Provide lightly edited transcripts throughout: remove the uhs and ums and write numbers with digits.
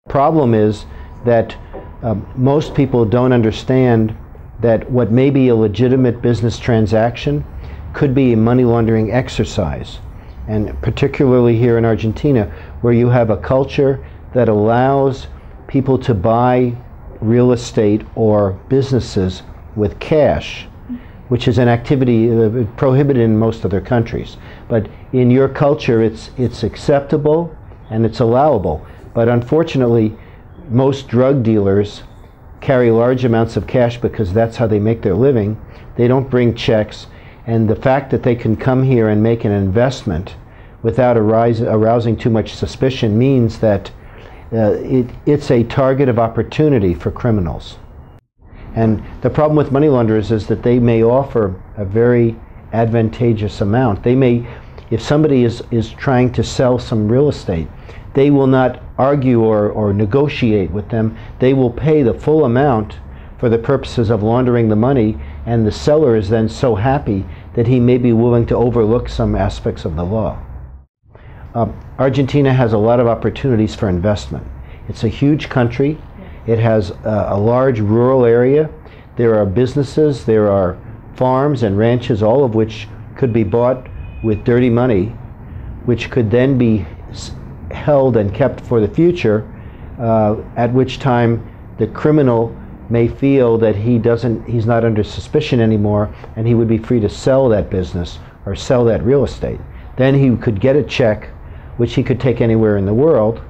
Problem is that most people don't understand that what may be a legitimate business transaction could be a money laundering exercise. And particularly here in Argentina, where you have a culture that allows people to buy real estate or businesses with cash, which is an activity prohibited in most other countries. But in your culture, it's acceptable and it's allowable. But unfortunately, most drug dealers carry large amounts of cash because that's how they make their living. They don't bring checks, and the fact that they can come here and make an investment without arousing too much suspicion means that it's a target of opportunity for criminals. And the problem with money launderers is that they may offer a very advantageous amount. They may, if somebody is trying to sell some real estate, they will not argue or negotiate with them. They will pay the full amount for the purposes of laundering the money, and the seller is then so happy that he may be willing to overlook some aspects of the law. Argentina has a lot of opportunities for investment. It's a huge country. It has a large rural area. There are businesses, there are farms and ranches, all of which could be bought with dirty money, which could then be held and kept for the future, at which time the criminal may feel that he's not under suspicion anymore, and he would be free to sell that business or sell that real estate. Then he could get a check, which he could take anywhere in the world,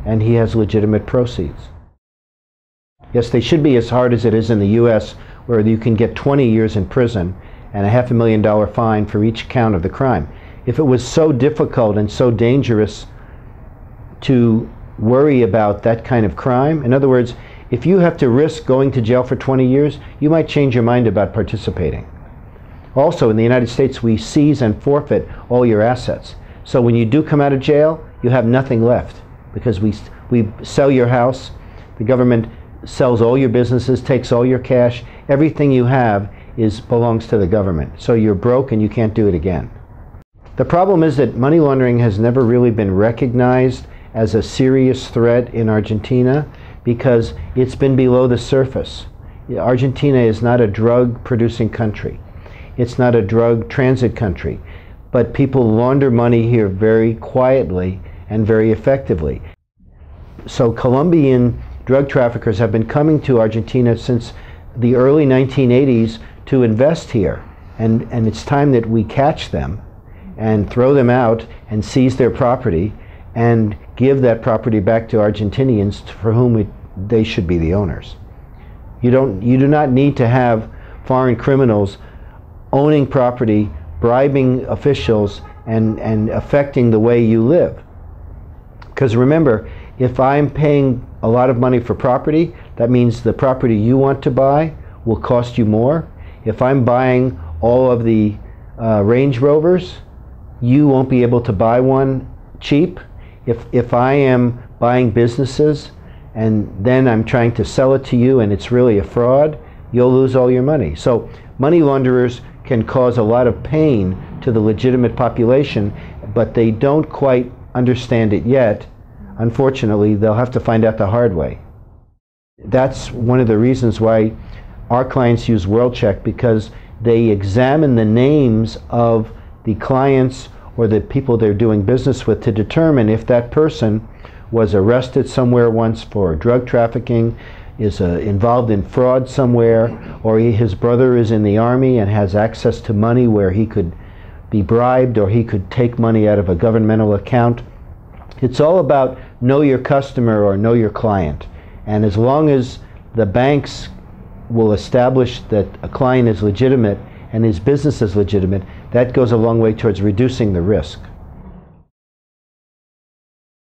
and he has legitimate proceeds. Yes, they should be as hard as it is in the US, where you can get 20 years in prison and a $500,000 fine for each count of the crime. If it was so difficult and so dangerous to worry about that kind of crime, in other words, if you have to risk going to jail for 20 years, you might change your mind about participating. Also, in the United States, we seize and forfeit all your assets. So when you do come out of jail, you have nothing left, because we sell your house, the government sells all your businesses, takes all your cash, everything you have belongs to the government. So you're broke and you can't do it again. The problem is that money laundering has never really been recognized as a serious threat in Argentina because it's been below the surface. Argentina is not a drug-producing country. It's not a drug transit country. But people launder money here very quietly and very effectively. So Colombian drug traffickers have been coming to Argentina since the early 1980s to invest here. And it's time that we catch them and throw them out and seize their property and give that property back to Argentinians for whom they should be the owners. You do not need to have foreign criminals owning property, bribing officials, and affecting the way you live. Because remember, if I'm paying a lot of money for property, that means the property you want to buy will cost you more. If I'm buying all of the Range Rovers, you won't be able to buy one cheap. If I am buying businesses and then I'm trying to sell it to you and it's really a fraud, you'll lose all your money. So money launderers can cause a lot of pain to the legitimate population, but they don't quite understand it yet. Unfortunately, they'll have to find out the hard way. That's one of the reasons why our clients use WorldCheck, because they examine the names of the clients or the people they're doing business with to determine if that person was arrested somewhere once for drug trafficking, is involved in fraud somewhere, or his brother is in the army and has access to money where he could be bribed or he could take money out of a governmental account. It's all about know your customer or know your client. And as long as the banks will establish that a client is legitimate and his business is legitimate, that goes a long way towards reducing the risk.